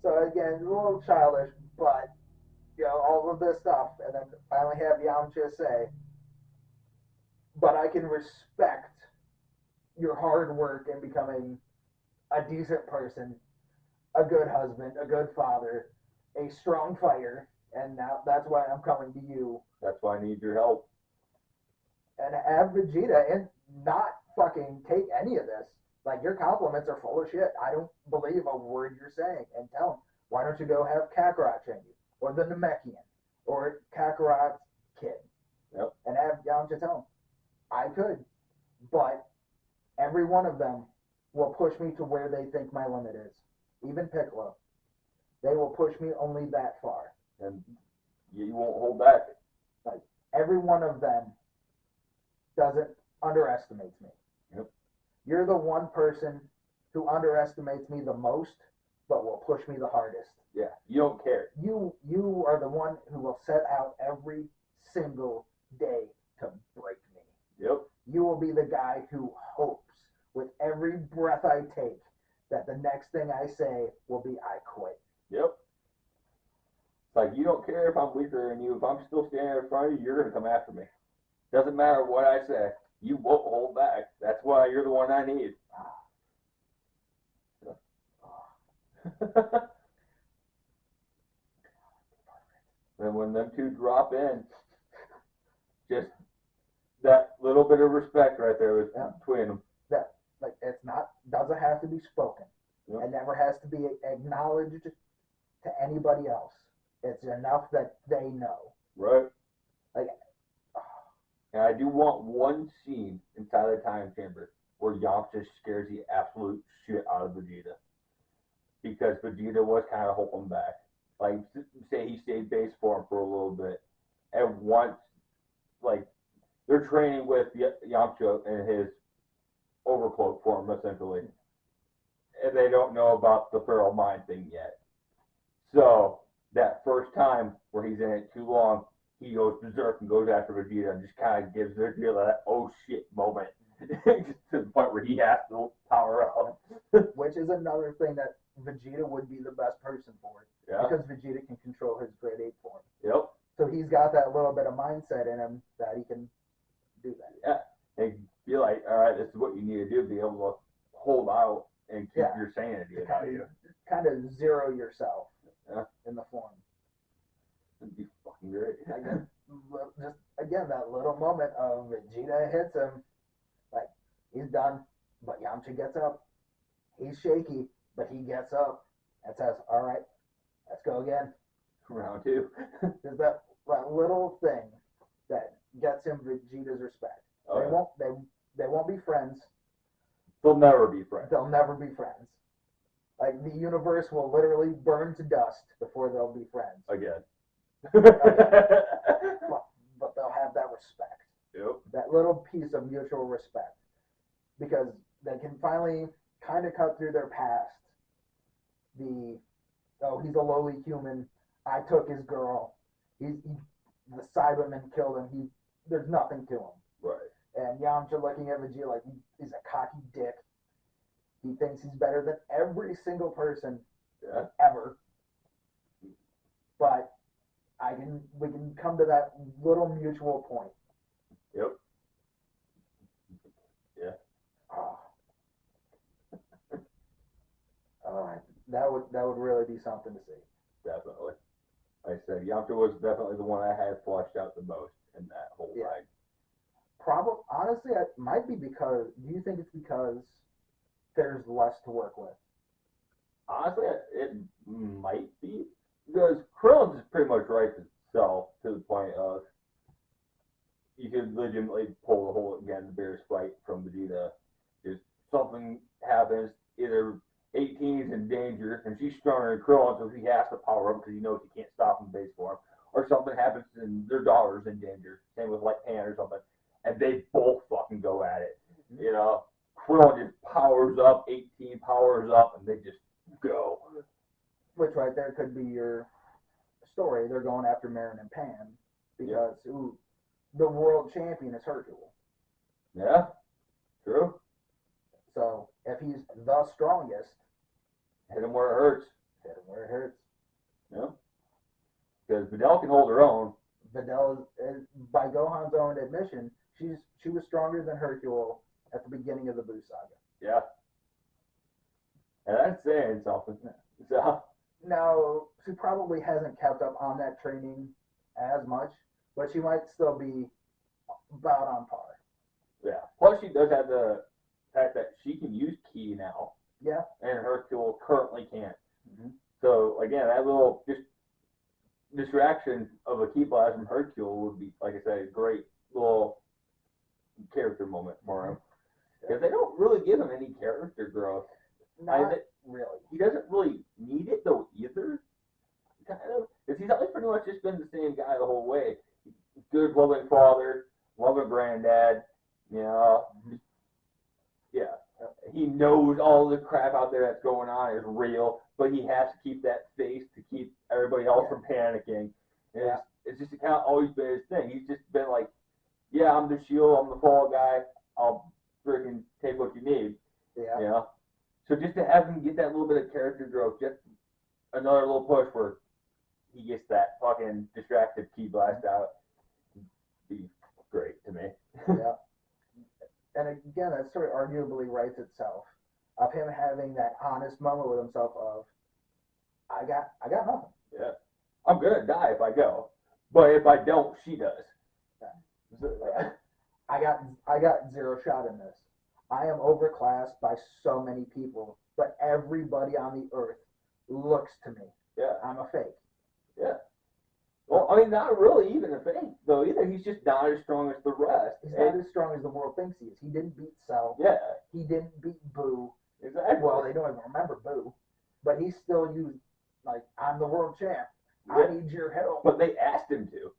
So again, a little childish, but all of this stuff, and then finally have Yamcha say, but I can respect your hard work in becoming a decent person, a good husband, a good father, a strong fighter, and now that's why I'm coming to you. That's why I need your help. And have Vegeta and not fucking take any of this. Like, your compliments are full of shit. I don't believe a word you're saying. And tell him, why don't you go have Kakarot train you? Or the Namekian? Or Kakarot's kid? Yep. And have Yamcha tell him, I could. But every one of them will push me to where they think my limit is. Even Piccolo. They will push me only that far. And you won't hold back. Like, every one of them underestimates me. Yep. You're the one person who underestimates me the most, but will push me the hardest. Yeah, you don't care. You are the one who will set out every single day to break me. Yep. You will be the guy who hopes with every breath I take that the next thing I say will be I quit. Yep. It's like, you don't care if I'm weaker than you. If I'm still standing in front of you, you're going to come after me. Doesn't matter what I say. You won't hold back. That's why you're the one I need. And when them two drop in, just that little bit of respect right there between them. That, like, it's not, doesn't have to be spoken. Yep. It never has to be acknowledged to anybody else. It's enough that they know. Right. Like, and I do want one scene inside the time chamber where Yamcha scares the absolute shit out of Vegeta. Because Vegeta was kind of holding back. Like, say he stayed base form for a little bit. And once, like, they're training with Yamcha in his overcloak form, essentially. And they don't know about the feral mind thing yet. So, that first time where he's in it too long, he goes berserk and goes after Vegeta and just kind of gives Vegeta that oh shit moment. To the point where he has to power up. Which is another thing that Vegeta would be the best person for. Yeah. Because Vegeta can control his grade 8 form. Yep. So he's got that little bit of mindset in him that he can do that. Yeah. And be like, all right, this is what you need to do to be able to hold out and keep your sanity about you. Kind of zero yourself in the form. It'd be fucking great. Just, again, that little moment of Vegeta hits him. Like, he's done. But Yamcha gets up. He's shaky, but he gets up and says, all right, let's go again. Round 2. There's that little thing that gets him Vegeta's respect. Oh, They won't be friends. They'll never be friends. They'll never be friends. Like, the universe will literally burn to dust before they'll be friends. Again. But they'll have that respect. Yep. That little piece of mutual respect. Because they can finally kind of cut through their past. He's a lowly human. I took his girl. The Cybermen killed him. There's nothing to him. Right. And Yamcha looking at Vegeta like he's a cocky dick. He thinks he's better than every single person ever. But we can come to that little mutual point. Yep. Yeah. That would really be something to see. Definitely. Like I said, Yamcha was definitely the one I had flushed out the most in that whole ride. Honestly, it might be because. Do you think it's because there's less to work with? Honestly, it might be because Krillin's is pretty much writes itself to the point of you could legitimately pull the whole the Bears fight from Vegeta. Just something happens, either 18's in danger and she's stronger than Krillin, so he has to power up because he knows he can't stop him base form, or something happens and their daughter's in danger. Same with like Pan or something, and they both fucking go at it. You know, Krillin just powers up, 18 powers up, and they just go. Which right there could be your story. They're going after Marin and Pan because the world champion is Hercule. Yeah, true. So if he's the strongest, hit him where it hurts. Hit him where it hurts. Yeah. Because Videl can hold her own. Videl, by Gohan's own admission, she was stronger than Hercule at the beginning of the Buu saga. Yeah. And that's saying something. So. Now, she probably hasn't kept up on that training as much, but she might still be about on par. Yeah. Plus, she does have the fact that she can use Ki now. Yeah. And Hercule currently can't. Mm-hmm. So, again, that little distraction of a Ki blast from Hercule would be, like I said, a great little character moment for him. Because they don't really give him any character growth. Not really. He doesn't really need it, though, either. Kind of. Because he's always pretty much just been the same guy the whole way. Good, loving father, loving granddad, you know. Yeah. He knows all the crap out there that's going on is real, but he has to keep that face to keep everybody else from panicking. And it's just kind of always been his thing. He's just been like, yeah, I'm the shield, I'm the fall guy, I'll freaking take what you need. Yeah. You know? So just to have him get that little bit of character growth, just another little push where he gets that fucking distracted ki blast out, be great to me. Yeah. And again, that story arguably writes itself of him having that honest moment with himself of, I got nothing. Yeah. I'm gonna die if I go, but if I don't, she does. Yeah. I got zero shot in this. I am overclassed by so many people, but everybody on the earth looks to me. Yeah. I'm a fake. Yeah. Well, I mean, not really even a fake though either. He's just not as strong as the rest. He's not as strong as the world thinks he is. He didn't beat Cell. Yeah. He didn't beat Boo. Exactly. Well, they don't even remember Boo, but he still used like, I'm the world champ. Yeah. I need your help. But they asked him to.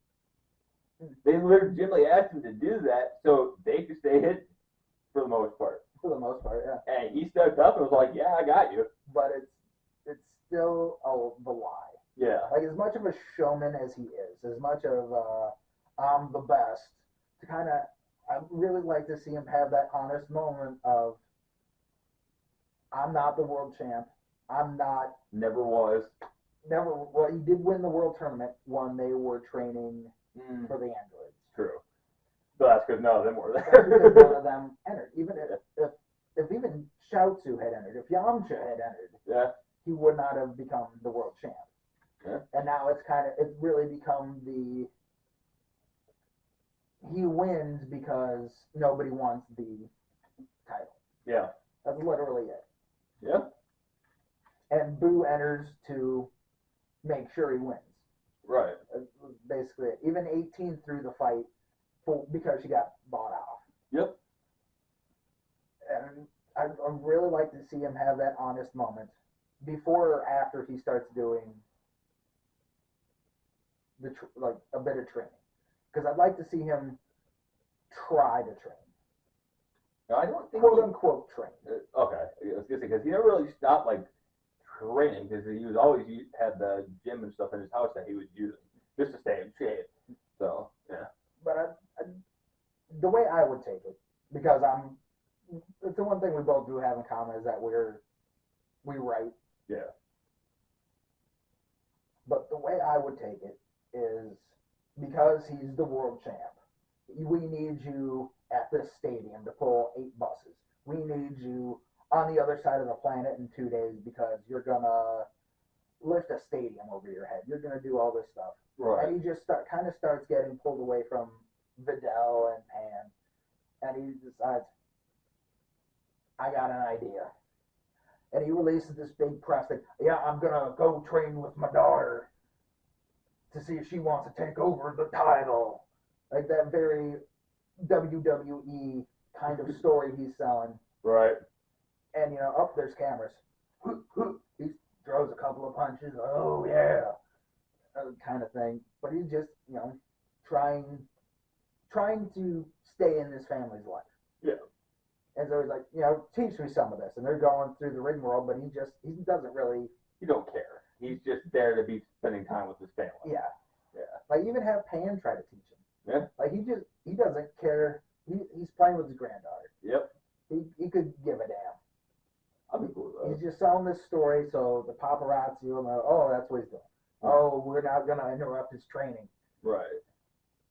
They legitimately asked him to do that so they could stay hidden for the most part. For the most part, yeah. And he stepped up and was like, "Yeah, I got you." But it's still the lie. Yeah. Like, as much of a showman as he is, as much of I'm the best, to kind of, I really like to see him have that honest moment of, I'm not the world champ. I'm not. Never was. Never. Well, he did win the world tournament when they were training for the androids. True. But that's because none of them were That's there. because none of them entered. Even if even Shiaotsu had entered, if Yamcha had entered, Yeah. he would not have become the world champ. Yeah. And now it's really become he wins because nobody wants the title. Yeah. That's literally it. Yeah. And Boo enters to make sure he wins. Right. That's basically it. Even 18 through the fight because she got bought off. Yep. And I really like to see him have that honest moment before or after he starts doing like a bit of training, because I'd like to see him try to train. Now, I don't think quote unquote train. Okay, I was gonna say because he never really stopped like training because he was always had the gym and stuff in his house that he was using just to stay in shape. So yeah. But the way I would take it, because it's the one thing we both do have in common is that we write. Yeah. But the way I would take it is, because he's the world champ, we need you at this stadium to pull 8 buses. We need you on the other side of the planet in 2 days because you're gonna lift a stadium over your head. You're gonna do all this stuff. Right. And he just starts getting pulled away from Videl and Pan, and he decides, I got an idea. And he releases this big press thing. Yeah, I'm gonna go train with my daughter to see if she wants to take over the title. Like that very WWE kind of story he's selling. Right. And up there's cameras. He throws a couple of punches. Oh yeah, kind of thing. But he's just trying to stay in his family's life. Yeah. And so he's like, teach me some of this. And they're going through the ring world, but he doesn't really. He don't care. He's just there to be spending time with his family. Yeah. Yeah. Like, even have Pan try to teach him. Yeah. Like, he doesn't care. He's playing with his granddaughter. Yep. He could give a damn. I'll be cool with that. He's just selling this story so the paparazzi will know, oh, that's what he's doing. Yeah. Oh, we're not going to interrupt his training. Right.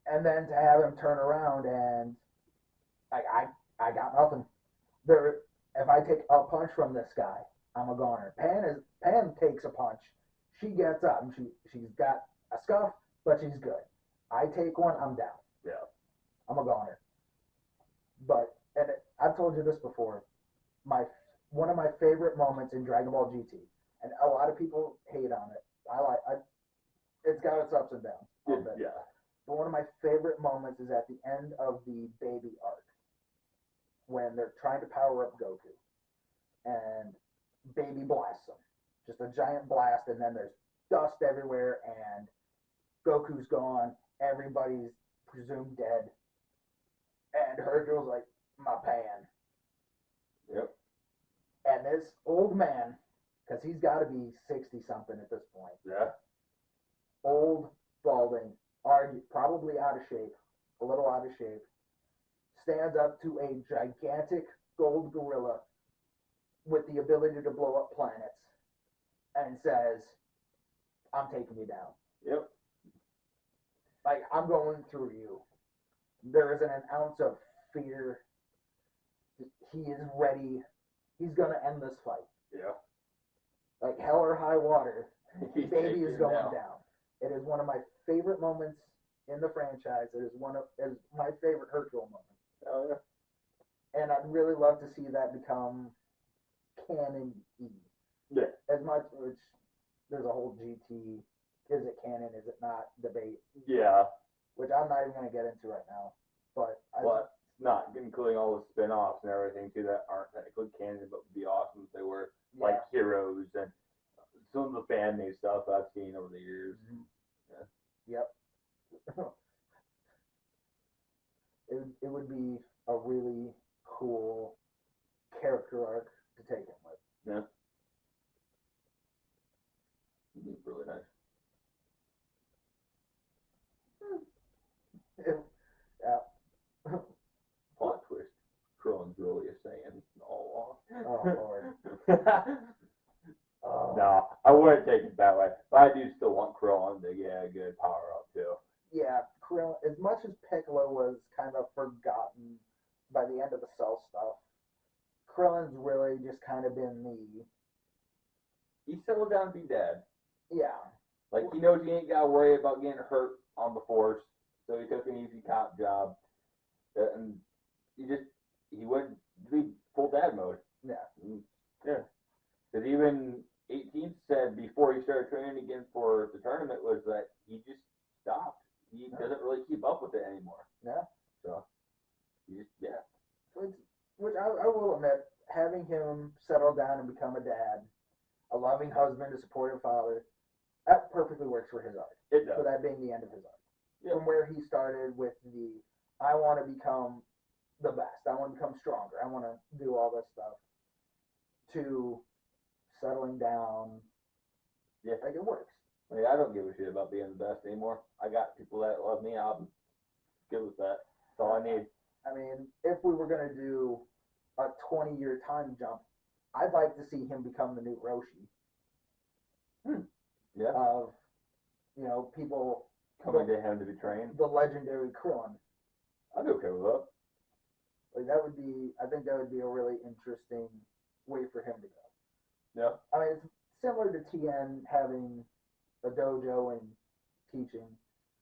And then to have him turn around and, like, I got nothing. If I take a punch from this guy, I'm a goner. Pan takes a punch. She gets up and she's got a scuff, but she's good. I take one, I'm down. Yeah. I'm a goner. But, and I've told you this before, one of my favorite moments in Dragon Ball GT, and a lot of people hate on it. It's got its ups and downs. Yeah. But one of my favorite moments is at the end of the baby arc, when they're trying to power up Goku, and Baby blasts him. Just a giant blast, and then there's dust everywhere, and Goku's gone. Everybody's presumed dead. And her girl's like, my Pan. Yep. And this old man, because he's got to be 60-something at this point. Yeah. Old, balding, probably out of shape, a little out of shape, stands up to a gigantic gold gorilla with the ability to blow up planets and says, I'm taking you down. Yep. Like, I'm going through you. There isn't an ounce of fear. He is ready. He's going to end this fight. Yeah. Like, hell or high water, He's baby is taking going down. down. It is one of my favorite moments in the franchise. It is my favorite Hercule moment. Oh, yeah. And I'd really love to see that become canon-y. Yeah. As much, which there's a whole GT, is it canon, is it not, debate, Yeah. which I'm not even going to get into right now. But Well, not including all the spin-offs and everything too that aren't technically canon, but would be awesome if they were, like Heroes and some of the fan-made stuff I've seen over the years. Mm-hmm. Yeah. Yep. it would be a really cool character arc to take him with. Yeah. It'd be really nice. Yeah. Plot twist. Krillin's really a Saiyan all along. Oh, Lord. No, I wouldn't take it that way. But I do still want Krillin to get a good power up too. Yeah, Krillin, as much as Piccolo was kind of forgotten by the end of the Cell stuff, Krillin's really just kind of been He settled down to be dead. yeah. Like, he knows he ain't got to worry about getting hurt on the Force, so he took an easy cop job. And he went to be full dad mode. Yeah. Yeah. Because even 18th said before he started training again for the tournament was that he just stopped. He doesn't really keep up with it anymore. Yeah. So, yeah. Which I will admit, having him settle down and become a dad, a loving husband, a supportive father, that perfectly works for his arc. It does. For that being the end of his arc. Yep. From where he started with I want to become the best. I want to become stronger. I want to do all this stuff. To settling down. Yeah. Like, it works. I mean, I don't give a shit about being the best anymore. I got people that love me. I'm good with that. That's all I need. I mean, if we were going to do a 20-year time jump, I'd like to see him become the new Roshi. Yeah. Of, people coming to him to be trained. The legendary Krillin. I'd be okay with that. Like, I think that would be a really interesting way for him to go. Yeah. I mean, it's similar to Tien having a dojo and teaching.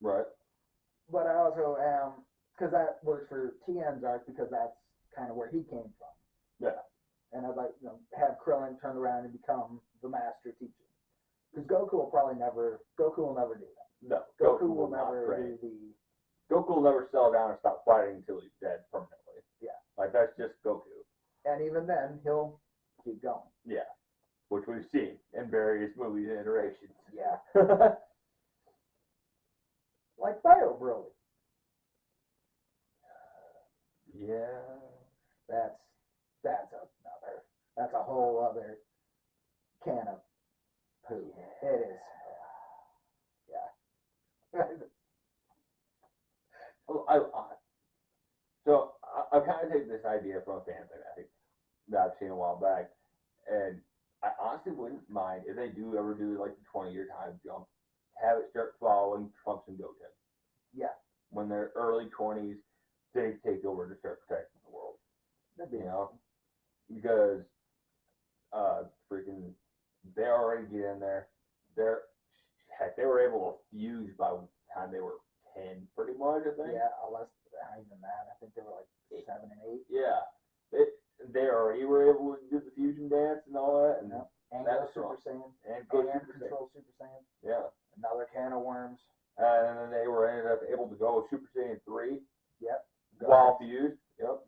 Right. But I also am, because that works for Tien's arc, because that's kind of where he came from. Yeah. And I'd like, have Krillin turn around and become the master teacher. Because Goku will never do that. No. Goku will never do the... Goku will never settle down and stop fighting until he's dead permanently. Yeah. Like, that's just Goku. And even then, he'll keep going. Yeah. Which we've seen in various movies and iterations. Yeah. Like Bio Broly. Yeah. That's a whole other can of poo. Yeah. It is. Yeah. So I kind of take this idea from a fan thing I think that I've seen a while back, and I honestly wouldn't mind if they do ever do like the 20-year time jump, have it start following Trunks and Goten. Yeah. When they're early 20s, they take over to start protecting the world. That'd be Because freaking they already get in there. They were able to fuse by the time they were 10, pretty much, I think. Yeah, unless not even that. I think they were like 7 and 8. Yeah. They already were able to do the fusion dance and all that. And go Super Saiyan. And Control Super Saiyan. Yeah. Another can of worms. And then they were ended up able to go Super Saiyan 3. Yep. While fused. Yep.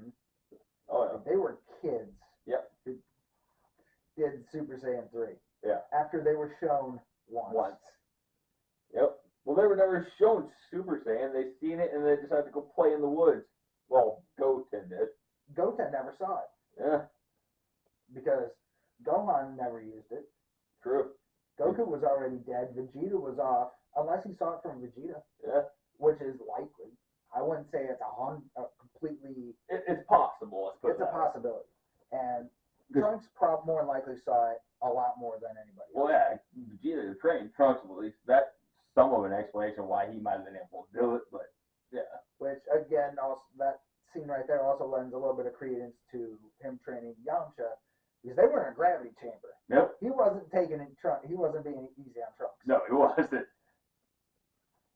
Mm-hmm. Oh, yeah. They were kids. Yep. Who did Super Saiyan 3. Yeah. After they were shown once. Yep. Well, they were never shown Super Saiyan. They seen it and they decided to go play in the woods. Well, Goten did. Goten never saw it. Yeah. Because Gohan never used it. True. Goku was already dead. Vegeta was off, unless he saw it from Vegeta. Yeah. Which is likely. I wouldn't say it's completely... It's possible. It's a possibility. And Trunks more than likely saw it a lot more than anybody else. Well, yeah, Vegeta trained Trunks at least. That's some of an explanation why he might have been able to do it, but yeah. Which, again, also that scene right there also lends a little bit of credence to him training Yamcha, because they were in a gravity chamber. Yep. He wasn't taking it. He wasn't being easy on Trunks. No, he wasn't.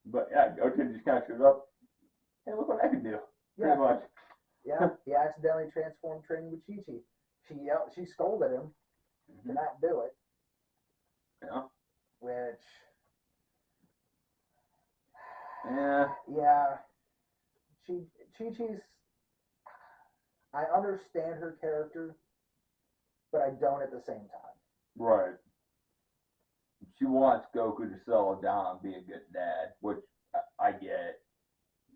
But yeah, Goku just kind of showed up. Hey, look what I can do. Yeah. Pretty much. Yeah, he accidentally transformed training with Chi-Chi. She scolded him to not do it. Yeah. Which. Yeah. Yeah. Chi-Chi's. I understand her character, but I don't at the same time. Right. She wants Goku to settle down and be a good dad, which I get.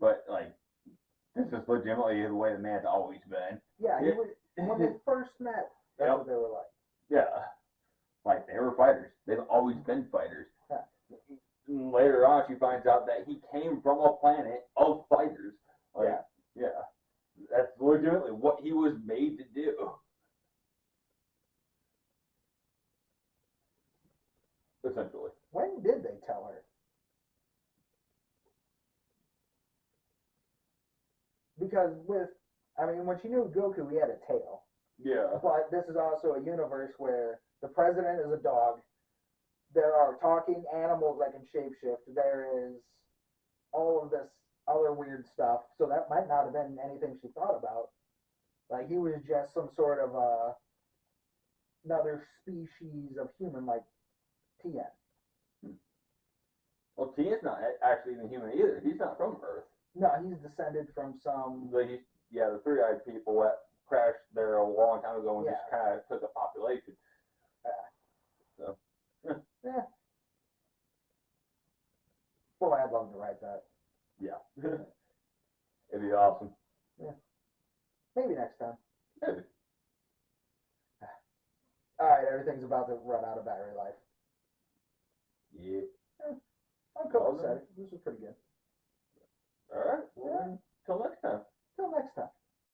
But, like, this is legitimately the way the man's always been. Yeah, when they first met, that's what they were like. Yeah. Like, they were fighters. They've always been fighters. Yeah. Later on, she finds out that he came from a planet of fighters. Like, yeah. That's legitimately what he was made to do. Essentially. When did they tell her? Because when she knew Goku, he had a tail. Yeah. But this is also a universe where the president is a dog. There are talking animals that can shapeshift. There is all of this other weird stuff. So that might not have been anything she thought about. Like, he was just some sort of another species of human, like Tien. Well, Tien's not actually even human either. He's not from Earth. No, he's descended from some. The three-eyed people that crashed there a long time ago and just kind of took a population. So. Yeah. Boy, I'd love to write that. Yeah. It'd be awesome. Yeah. Maybe next time. Maybe. Alright, everything's about to run out of battery life. Yeah. I'm cool with it. This was pretty good. Alright. Well, until next time.